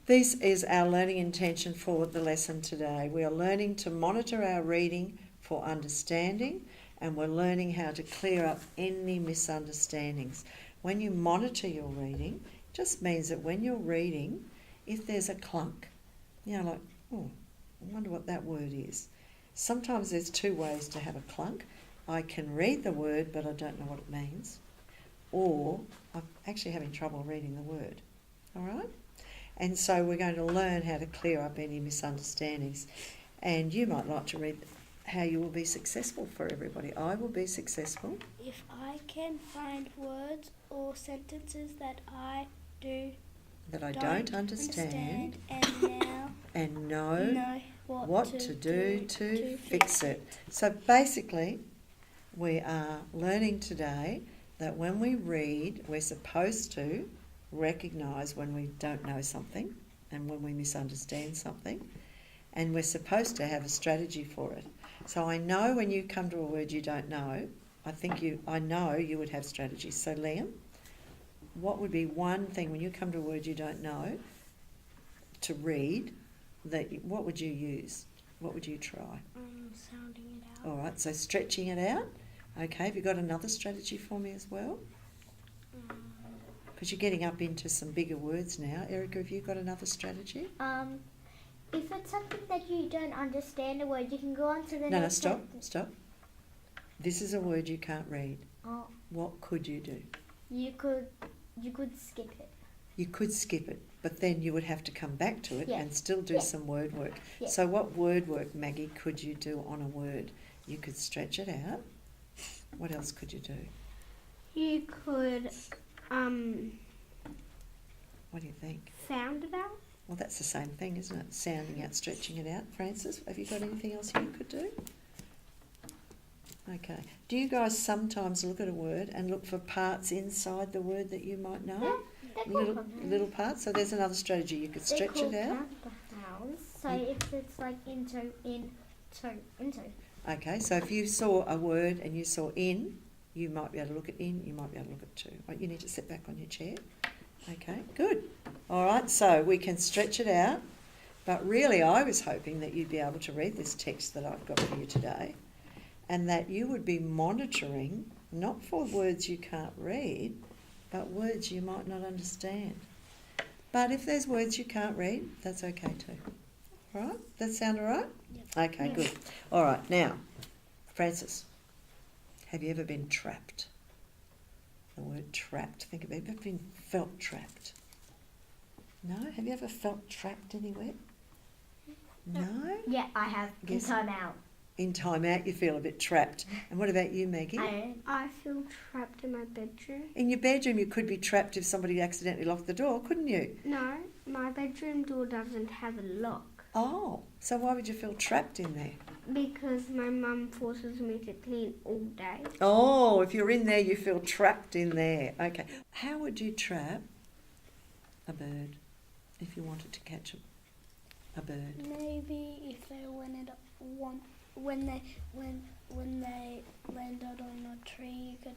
This is our learning intention for the lesson today. We are learning to monitor our reading for understanding, and we're learning how to clear up any misunderstandings. When you monitor your reading, it just means that when you're reading, if there's a clunk, like, oh, I wonder what that word is. Sometimes there's two ways to have a clunk. I can read the word, but I don't know what it means. Or I'm actually having trouble reading the word. All right? And so we're going to learn how to clear up any misunderstandings. And you might like to read how you will be successful for everybody. I will be successful. If I can find words or sentences that I don't understand and know what to do to fix it. So basically, we are learning today that when we read, we're supposed to recognise when we don't know something and when we misunderstand something, and we're supposed to have a strategy for it. So I know when you come to a word you don't know, I know you would have strategies. So Liam, what would be one thing when you come to a word you don't know to read, what would you use? What would you try? Sounding it out. All right, so stretching it out. Okay, have you got another strategy for me as well? Because you're getting up into some bigger words now. Erica, have you got another strategy? If it's something that you don't understand a word, you can go on to the No, next stop. sentence. This is a word you can't read. Oh. What could you do? You could skip it. You could skip it, but then you would have to come back to it and still do some word work. Yeah. So what word work, Maggie, could you do on a word? You could stretch it out. What else could you do? You could What do you think? sound it out. Well, that's the same thing, isn't it? Sounding out, stretching it out. Francis, have you got anything else you could do? Okay. Do you guys sometimes look at a word and look for parts inside the word that you might know? Little parts. So there's another strategy. You could stretch it out. So if it's like into. Okay. So if you saw a word and you saw in, you might be able to look at in. You might be able to look at to. Right, you need to sit back on your chair. Okay. Good. All right. So we can stretch it out. But really, I was hoping that you'd be able to read this text that I've got for you today, and that you would be monitoring, not for words you can't read, but words you might not understand. But if there's words you can't read, that's okay too. All right? That sound all right? Yep. Okay, good. All right, now, Francis, have you ever been trapped? The word trapped. Think about it. Have you ever felt trapped? No? Have you ever felt trapped anywhere? No? Yeah, I have. Yes. In time out. In time out, you feel a bit trapped. And what about you, Maggie? I feel trapped in my bedroom. In your bedroom, you could be trapped if somebody accidentally locked the door, couldn't you? No, my bedroom door doesn't have a lock. Oh, so why would you feel trapped in there? Because my mum forces me to clean all day. Oh, if you're in there, you feel trapped in there. Okay. How would you trap a bird if you wanted to catch a bird? Maybe if they when they landed on a tree, you could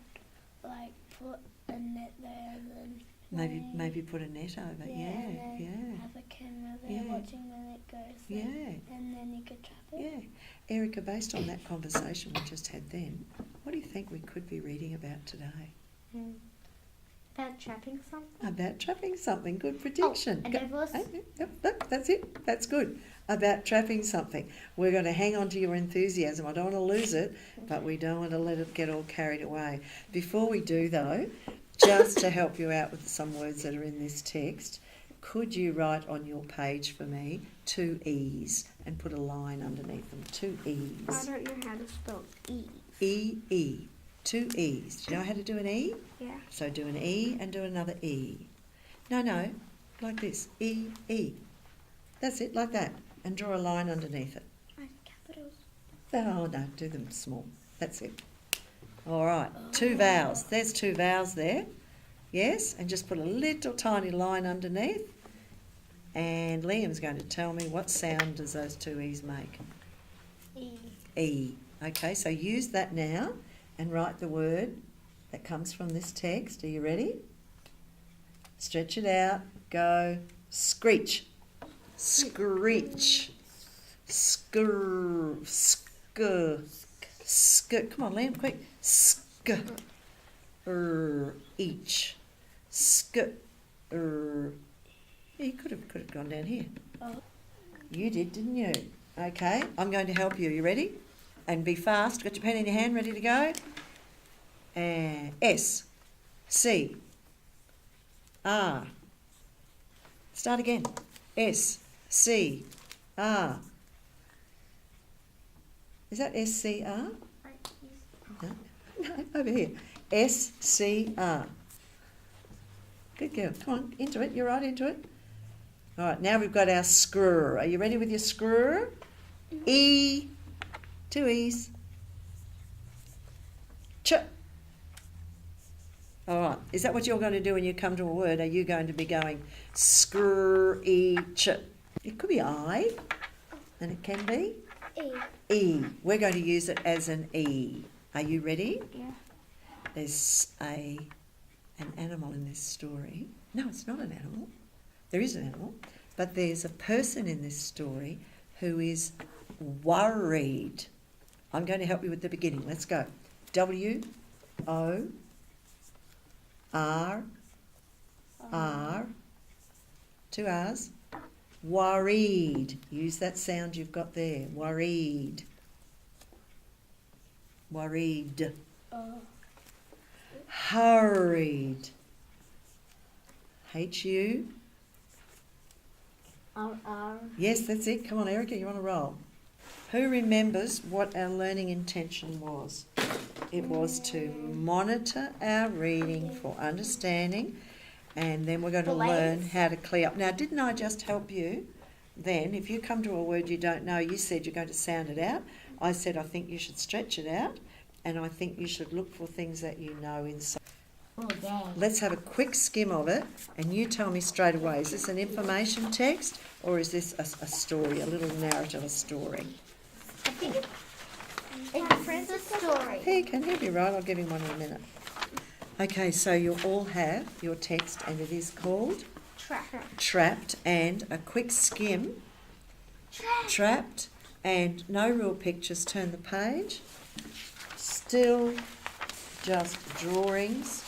like put a net there and then Maybe put a net over. Yeah. have a camera there watching when it goes there. Yeah. And then you could trap it. Yeah. Erica, based on that conversation we just had then, what do you think we could be reading about today? About trapping something? About trapping something. Good prediction. And of course, Yep, that's it. That's good. About trapping something. We're going to hang on to your enthusiasm. I don't want to lose it, but we don't want to let it get all carried away. Before we do, though, just to help you out with some words that are in this text, could you write on your page for me 2 E's and put a line underneath them? 2 E's. I don't know how to spell E. E. 2 E's. Do you know how to do an E? Yeah. So do an E and do another E. No, like this. E. That's it, like that. And draw a line underneath it. Like capitals. Oh, no, do them small. That's it. All right, 2 vowels. There's 2 vowels there. Yes, and just put a little tiny line underneath. And Liam's going to tell me what sound does those 2 E's make. E. Okay, so use that now and write the word that comes from this text. Are you ready? Stretch it out. Go. Screech. screech, skr, come on, Liam, quick, each, you could have gone down here. Oh. You did, didn't you? Okay, I'm going to help you. You ready? And be fast. Got your pen in your hand, ready to go? And S, C, R. Start again. S, C, R. Is that S, C, R? No, over here. S, C, R. Good girl. Come on, into it. You're right into it. All right, now we've got our screw. Are you ready with your screw? E, 2 E's. Ch. All right, is that what you're going to do when you come to a word? Are you going to be going screech? It could be I, and it can be E. E. We're going to use it as an E. Are you ready? Yeah. There's an animal in this story. No, it's not an animal. There is an animal, but there's a person in this story who is worried. I'm going to help you with the beginning. Let's go. W, O, R, R, 2 R's, worried. Use that sound you've got there. Worried. Worried. Hurried. H-U. R. Yes, that's it. Come on, Erica, you're on a roll. Who remembers what our learning intention was? It was to monitor our reading for understanding, and then we're going to learn how to clear up. Now, didn't I just help you? Then, if you come to a word you don't know, you said you're going to sound it out. I said I think you should stretch it out, and I think you should look for things that you know inside. Oh, dang. Let's have a quick skim of it, and you tell me straight away, is this an information text or is this a story, a little narrative, a story? I think it's a story. He can be right, I'll give him one in a minute. Okay, so you'll all have your text, and it is called Trapped, and a quick skim. Trapped, and no real pictures. Turn the page. Still just drawings.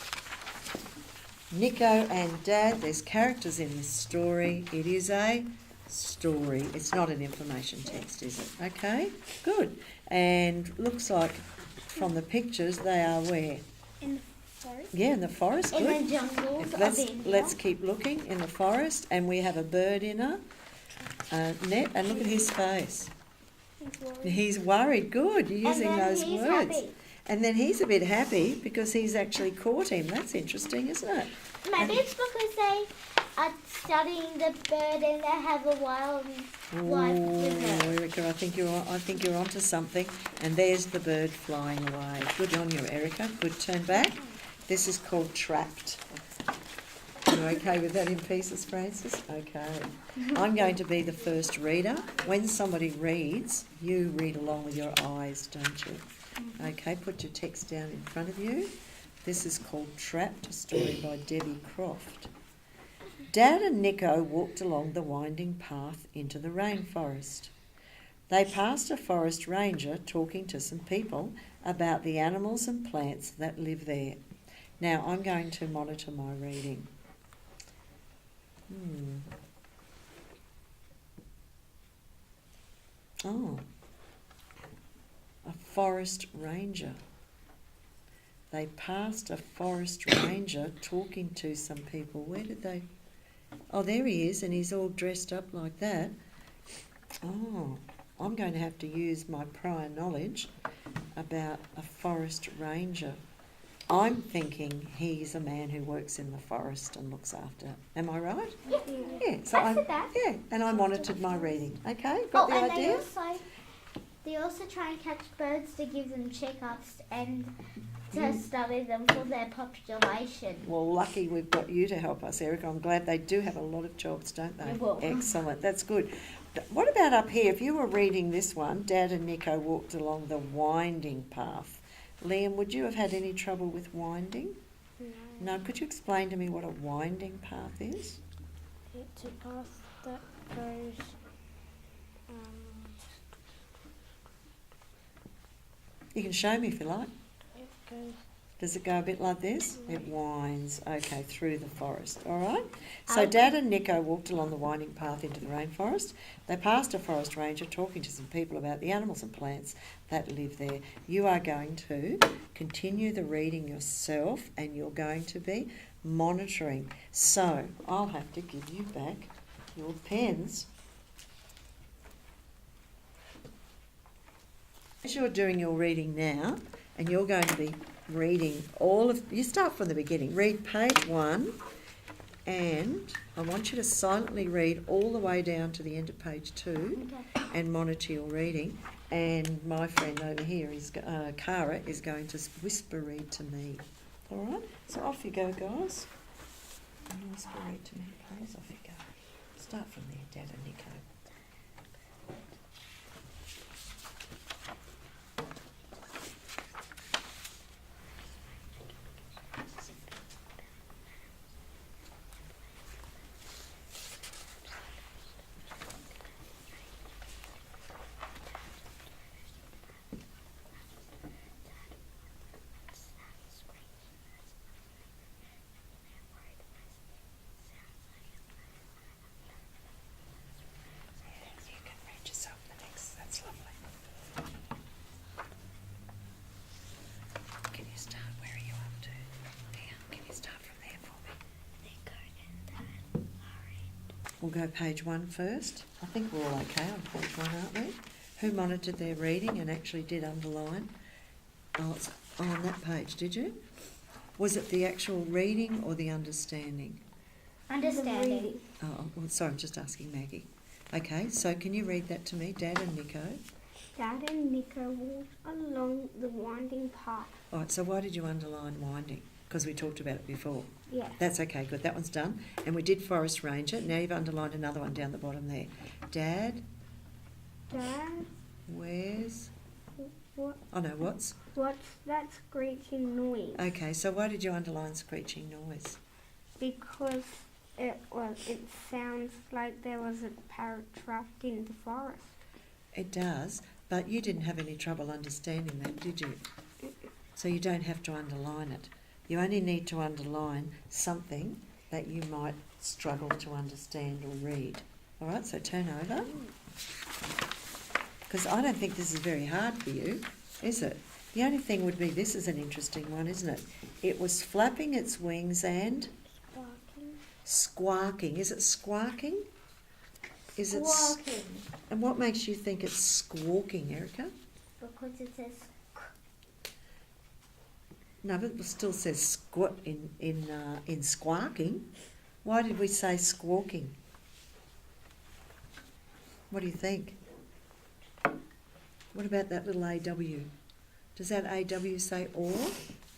Nico and Dad, there's characters in this story. It is a story. It's not an information text, is it? Okay, good. And looks like from the pictures they are where? In the forest? Yeah, in the forest. Good. In the jungles of India. Let's keep looking in the forest, and we have a bird in a net, and look at his face. He's worried. Good, you're using those words. Happy. And then he's a bit happy because he's actually caught him. That's interesting, isn't it? Maybe it's because they are studying the bird and they have a wild life with it. Erica, I think you're onto something. And there's the bird flying away. Good on you, Erica. Good, turn back. This is called Trapped. You okay with that in pieces, Francis? Okay. I'm going to be the first reader. When somebody reads, you read along with your eyes, don't you? Okay, put your text down in front of you. This is called Trapped, a story by Debbie Croft. Dad and Nico walked along the winding path into the rainforest. They passed a forest ranger talking to some people about the animals and plants that live there. Now, I'm going to monitor my reading. Oh. A forest ranger. They passed a forest ranger talking to some people. Where did they... Oh, there he is, and he's all dressed up like that. Oh, I'm going to have to use my prior knowledge about a forest ranger. I'm thinking he's a man who works in the forest and looks after... Am I right? Yeah. So and I monitored my reading. Okay, got the idea? They also try and catch birds to give them checkups and to study them for their population. Well, lucky we've got you to help us, Erica. I'm glad they do have a lot of jobs, don't they? Well. Excellent, that's good. What about up here? If you were reading this one, Dad and Nico walked along the winding path. Liam, would you have had any trouble with winding? No. No, could you explain to me what a winding path is? It's a path that goes. You can show me if you like. It goes. Does it go a bit like this? It winds, okay, through the forest, all right? So Dad and Nico walked along the winding path into the rainforest. They passed a forest ranger talking to some people about the animals and plants that live there. You are going to continue the reading yourself and you're going to be monitoring. So I'll have to give you back your pens. As you're doing your reading now, and you're going to be reading you start from the beginning. Read page 1, and I want you to silently read all the way down to the end of page 2 and monitor your reading. And my friend over here, Cara, is going to whisper read to me. All right? So off you go, guys. And whisper read to me, please. Off you go. Start from there, Dad and Nico. We'll go page 1 first. I think we're all okay on page 1, aren't we? Who monitored their reading and actually did underline? Oh, it's on that page, did you? Was it the actual reading or the understanding? Understanding. Oh, well, sorry, I'm just asking Maggie. Okay, so can you read that to me, Dad and Nico? Dad and Nico walked along the winding path. All right, so why did you underline winding? Because we talked about it before. Yeah. That's okay, good. That one's done. And we did Forest Ranger. Now you've underlined another one down the bottom there. Dad? Where's? What? Oh no, what's? What's that screeching noise? Okay, so why did you underline screeching noise? Because it sounds like there was a parrot trapped in the forest. It does, but you didn't have any trouble understanding that, did you? So you don't have to underline it. You only need to underline something that you might struggle to understand or read. All right, so turn over. Because I don't think this is very hard for you, is it? The only thing would be, this is an interesting one, isn't it? It was flapping its wings and squawking. Is it squawking? Is it Squawking. And what makes you think it's squawking, Erica? Because it says No, but it still says squat in squawking. Why did we say squawking? What do you think? What about that little AW? Does that AW say or,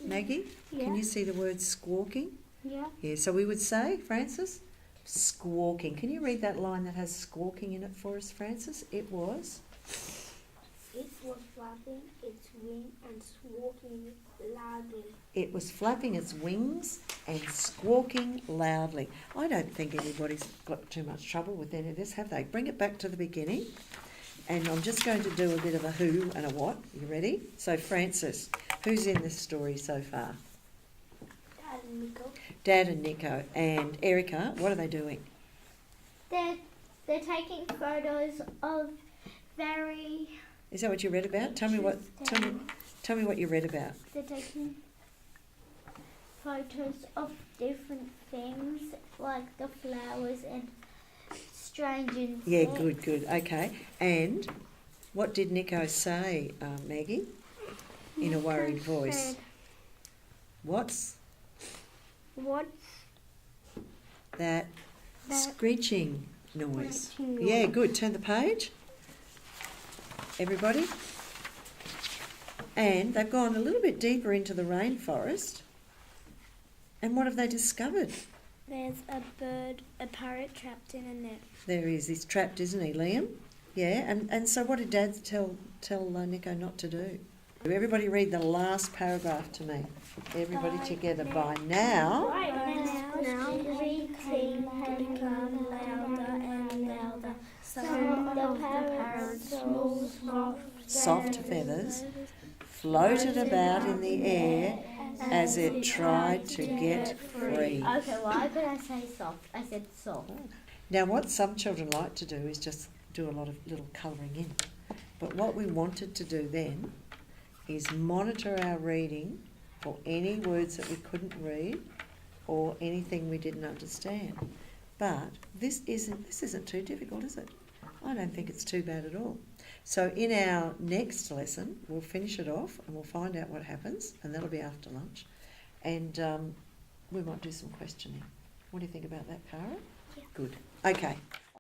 Maggie? Yeah. Can you see the word squawking? Yeah. Yeah, so we would say, Francis, squawking. Can you read that line that has squawking in it for us, Francis? It was flapping its wing and squawking loudly. It was flapping its wings and squawking loudly. I don't think anybody's got too much trouble with any of this, have they? Bring it back to the beginning. And I'm just going to do a bit of a who and a what. You ready? So, Francis, who's in this story so far? Dad and Nico. Dad and Nico. And Erica, what are they doing? they're taking photos of very. Is that what you read about? Tell me what you read about. They're taking photos of different things like the flowers and strange insects. Yeah, good. Okay. And what did Nico say, Maggie, in a worried voice? What's that screeching noise? Yeah, good. Turn the page. Everybody. And they've gone a little bit deeper into the rainforest. And what have they discovered? There's a parrot trapped in a net. There he is. He's trapped, isn't he, Liam? Yeah. And so what did Dad tell Nico not to do? Everybody read the last paragraph to me. Everybody together. By now. Now, the screeching had become louder and louder. Some of the parrot's small soft feathers floated about in the air as it tried to get free. Okay, why could I say soft? I said soft. Now, what some children like to do is just do a lot of little colouring in. But what we wanted to do then is monitor our reading for any words that we couldn't read or anything we didn't understand. But this isn't too difficult, is it? I don't think it's too bad at all. So in our next lesson, we'll finish it off and we'll find out what happens, and that'll be after lunch. And we might do some questioning. What do you think about that, Cara? Yeah. Good. Okay.